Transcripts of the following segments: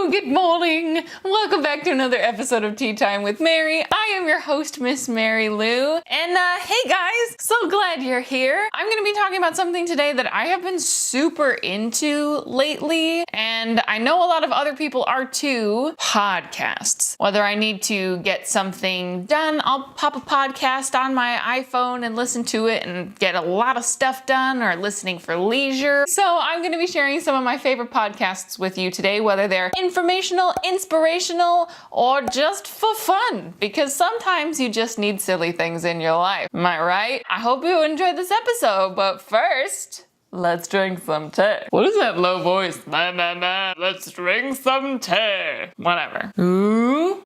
Hello, good morning. Welcome back to another episode of Tea Time with Mary. I am your host, Miss Mary Lou. And hey guys, so glad you're here. I'm gonna be talking about something today that I have been super into lately, and I know a lot of other people are too, podcasts. Whether I need to get something done, I'll pop a podcast on my iPhone and listen to it and get a lot of stuff done, or listening for leisure. So I'm gonna be sharing some of my favorite podcasts with you today, whether they're informational, inspirational, or just for fun, because sometimes you just need silly things in your life. Am I right? I hope you enjoyed this episode, but first, let's drink some tea. What is that low voice? Nah, nah, nah. Let's drink some tea. Whatever. Ooh.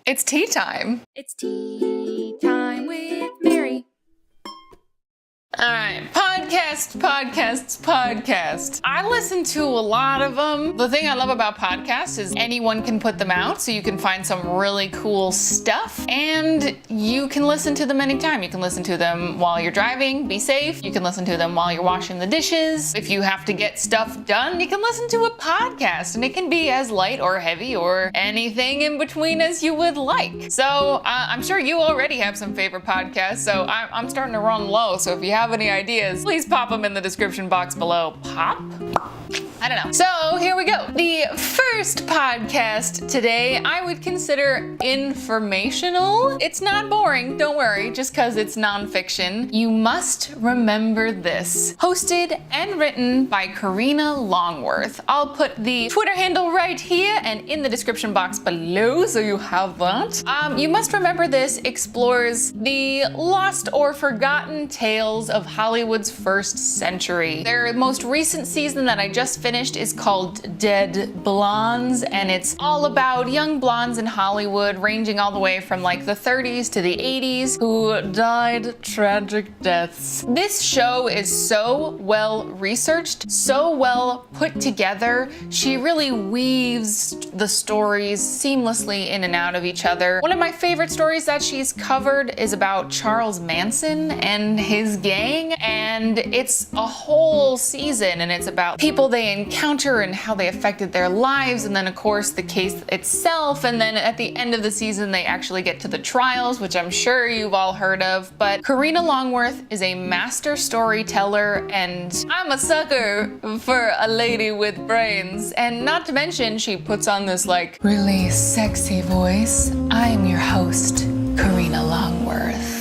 It's tea time. It's tea time with Mary. All right, podcasts. I listen to a lot of them. The thing I love about podcasts is anyone can put them out, so you can find some really cool stuff, and you can listen to them anytime. You can listen to them while you're driving, be safe. You can listen to them while you're washing the dishes. If you have to get stuff done, you can listen to a podcast, and it can be as light or heavy or anything in between as you would like. So I'm sure you already have some favorite podcasts, so I'm starting to run low, so if you have any ideas, please pop them in the description box below. Pop? I don't know. So here we go. The first podcast today I would consider informational. It's not boring, don't worry, just because it's nonfiction. You Must Remember This. Hosted and written by Karina Longworth. I'll put the Twitter handle right here and in the description box below, so you have that. You Must Remember This explores the lost or forgotten tales of Hollywood's first century. Their most recent season that I just finished is called Dead Blondes, and it's all about young blondes in Hollywood, ranging all the way from like the 30s to the 80s, who died tragic deaths. This show is so well researched, so well put together. She really weaves the stories seamlessly in and out of each other. One of my favorite stories that she's covered is about Charles Manson and his gang, and it's a whole season, and it's about people they encounter and how they affected their lives, and then of course the case itself, and then at the end of the season they actually get to the trials, which I'm sure you've all heard of. But Karina Longworth is a master storyteller, and I'm a sucker for a lady with brains, and not to mention she puts on this like really sexy voice. I'm your host, Karina Longworth.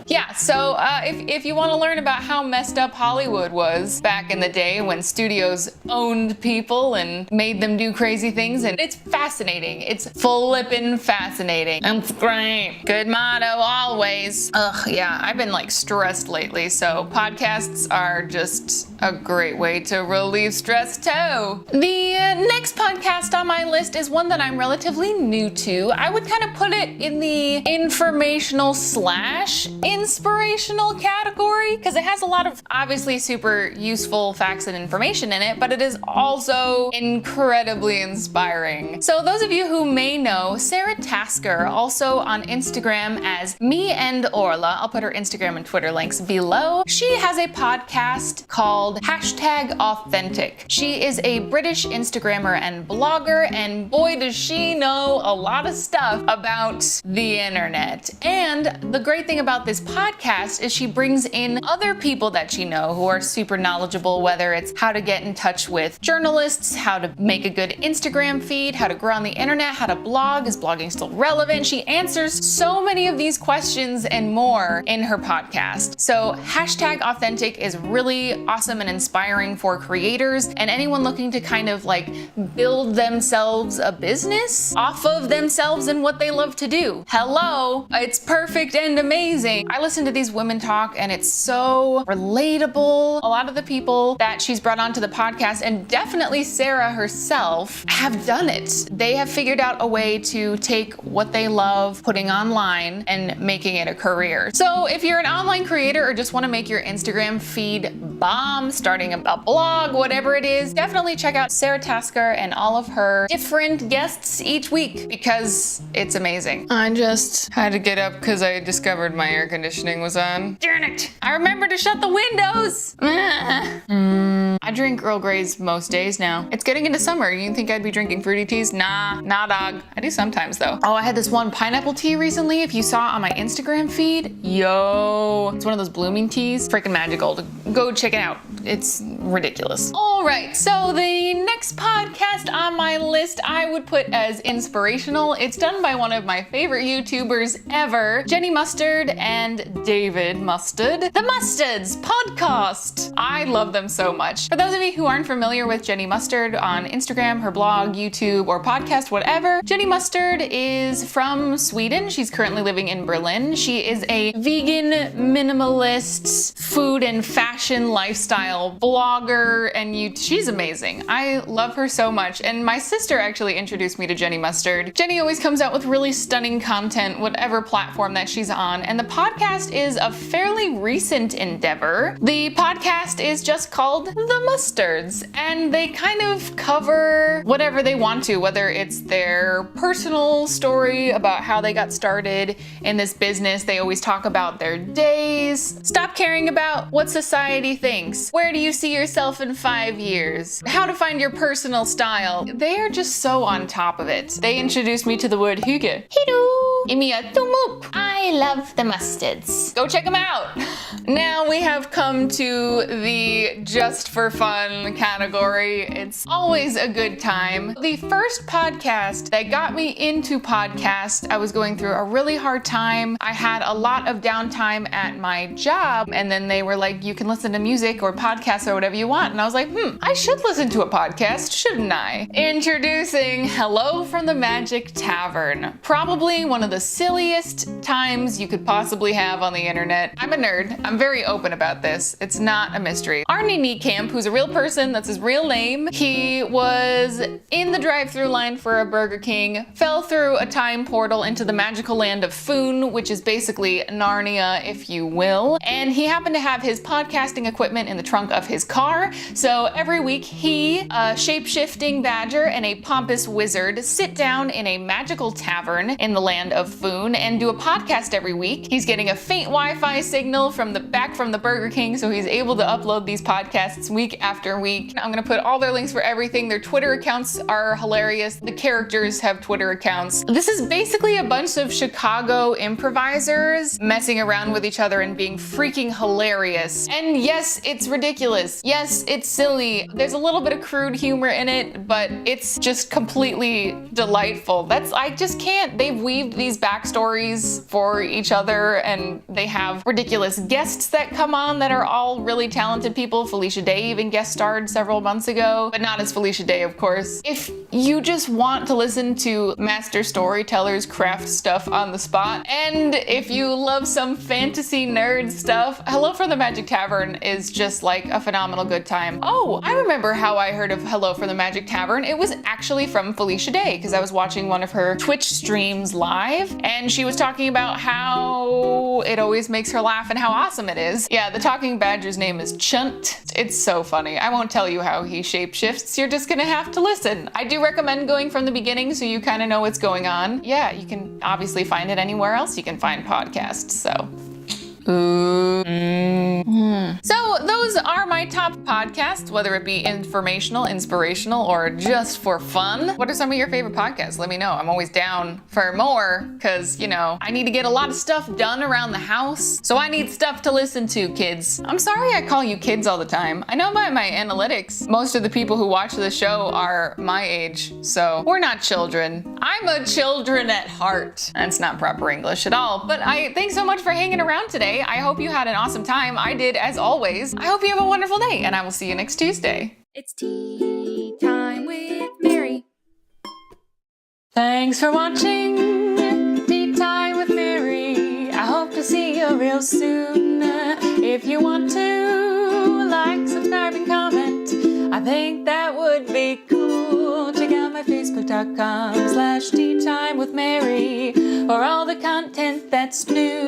Yeah, so if you want to learn about how messed up Hollywood was back in the day when studios owned people and made them do crazy things, and it's fascinating. It's flippin' fascinating. It's great. Good motto always. Ugh, yeah, I've been like stressed lately, so podcasts are just a great way to relieve stress too. The next podcast on my list is one that I'm relatively new to. I would kind of put it in the informational / inspirational category, because it has a lot of obviously super useful facts and information in it, but it is also incredibly inspiring. So those of you who may know Sarah Tasker, also on Instagram as Me and Orla, I'll put her Instagram and Twitter links below. She has a podcast called #Authentic. She is a British Instagrammer and blogger, and boy does she know a lot of stuff about the internet. And the great thing about this podcast is she brings in other people that she knows who are super knowledgeable, whether it's how to get in touch with journalists, how to make a good Instagram feed, how to grow on the internet, how to blog, is blogging still relevant? She answers so many of these questions and more in her podcast. So #Authentic is really awesome and inspiring for creators and anyone looking to kind of like build themselves a business off of themselves and what they love to do. Hello, it's perfect and amazing. I listen to these women talk and it's so relatable. A lot of the people that she's brought onto the podcast, and definitely Sarah herself, have done it. They have figured out a way to take what they love putting online and making it a career. So if you're an online creator or just want to make your Instagram feed bomb, starting a blog, whatever it is, definitely check out Sarah Tasker and all of her different guests each week, because it's amazing. I just had to get up because I discovered my air conditioning thing was on. Darn it! I remember to shut the windows! I drink Earl Grey's most days now. It's getting into summer. You think I'd be drinking fruity teas? Nah, dog. I do sometimes though. Oh, I had this one pineapple tea recently. If you saw on my Instagram feed, yo, it's one of those blooming teas. Freaking magical. Go check it out. It's ridiculous. All right, so the next podcast on my list I would put as Inspirational. It's done by one of my favorite YouTubers ever, Jenny Mustard and David Mustard. The Mustards podcast. I love them so much. For those of you who aren't familiar with Jenny Mustard on Instagram, her blog, YouTube, or podcast, whatever, Jenny Mustard is from Sweden. She's currently living in Berlin. She is a vegan, minimalist, food and fashion lifestyle blogger, and she's amazing. I love her so much. And my sister actually introduced me to Jenny Mustard. Jenny always comes out with really stunning content, whatever platform that she's on. And the podcast is a fairly recent endeavor. The podcast is just called The Mustards, and they kind of cover whatever they want to, whether it's their personal story about how they got started in this business. They always talk about their days. Stop caring about what society thinks. Where do you see yourself in 5 years? How to find your personal style. They are just so on top of it. They introduced me to the word hygge. Hello. Imia tumup. I love the mustards. Go check them out. Now we have come to the just for fun category. It's always a good time. The first podcast that got me into podcast, I was going through a really hard time. I had a lot of downtime at my job, and then they were like, you can listen to music or podcasts or whatever you want. And I was like, I should listen to a podcast, shouldn't I? Introducing Hello from the Magic Tavern. Probably one of the silliest times you could possibly have on the internet. I'm a nerd. I'm very open about this. It's not a mystery. Arnie Niekamp, who's a real person, that's his real name, he was in the drive-thru line for a Burger King, fell through a time portal into the magical land of Foon, which is basically Narnia, if you will, and he happened to have his podcasting equipment in the trunk of his car. So every week he, a shape-shifting badger and a pompous wizard, sit down in a magical tavern in the land of Foon and do a podcast every week. He's getting a faint Wi-Fi signal from the Burger King, so he's able to upload these podcasts week after week. I'm gonna put all their links for everything. Their Twitter accounts are hilarious. The characters have Twitter accounts. This is basically a bunch of Chicago improvisers messing around with each other and being freaking hilarious. And yes, it's ridiculous. Yes, it's silly. There's a little bit of crude humor in it, but it's just completely delightful. I just can't. They've weaved these backstories for each other, and they have ridiculous guests that come on that are all really talented people. Felicia Day even guest starred several months ago, but not as Felicia Day, of course. If you just want to listen to master storytellers craft stuff on the spot, and if you love some fantasy nerd stuff, Hello from the Magic Tavern is just like a phenomenal good time. Oh, I remember how I heard of Hello from the Magic Tavern. It was actually from Felicia Day, because I was watching one of her Twitch streams live, and she was talking about how it always makes her laugh and how awesome it is. Yeah, the talking badger's name is Chunt. It's so funny. I won't tell you how he shapeshifts. You're just gonna have to listen. I do recommend going from the beginning so you kind of know what's going on. Yeah, you can obviously find it anywhere else you can find podcasts, so. So those are my top podcasts, whether it be informational, inspirational, or just for fun. What are some of your favorite podcasts? Let me know. I'm always down for more because, I need to get a lot of stuff done around the house. So I need stuff to listen to, kids. I'm sorry I call you kids all the time. I know by my analytics, most of the people who watch the show are my age. So we're not children. I'm a children at heart. That's not proper English at all. But thanks so much for hanging around today. I hope you had an awesome time. I did, as always. I hope you have a wonderful day, and I will see you next Tuesday. It's tea time with Mary. Thanks for watching Tea Time with Mary. I hope to see you real soon. If you want to like, subscribe, and comment, I think that would be cool. Check out my facebook.com/teatimewithmary for all the content that's new,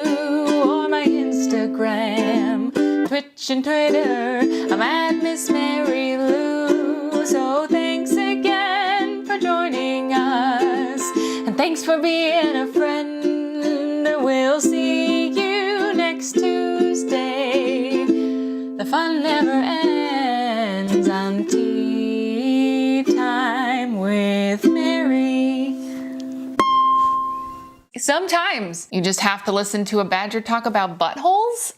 or my Instagram, Twitch, and Twitter. I'm at Miss Mary Lou. So thanks again for joining us, and thanks for being a friend. We'll see you next Tuesday. fun never ends on Tea Time with Mary. Sometimes you just have to listen to a badger talk about buttholes.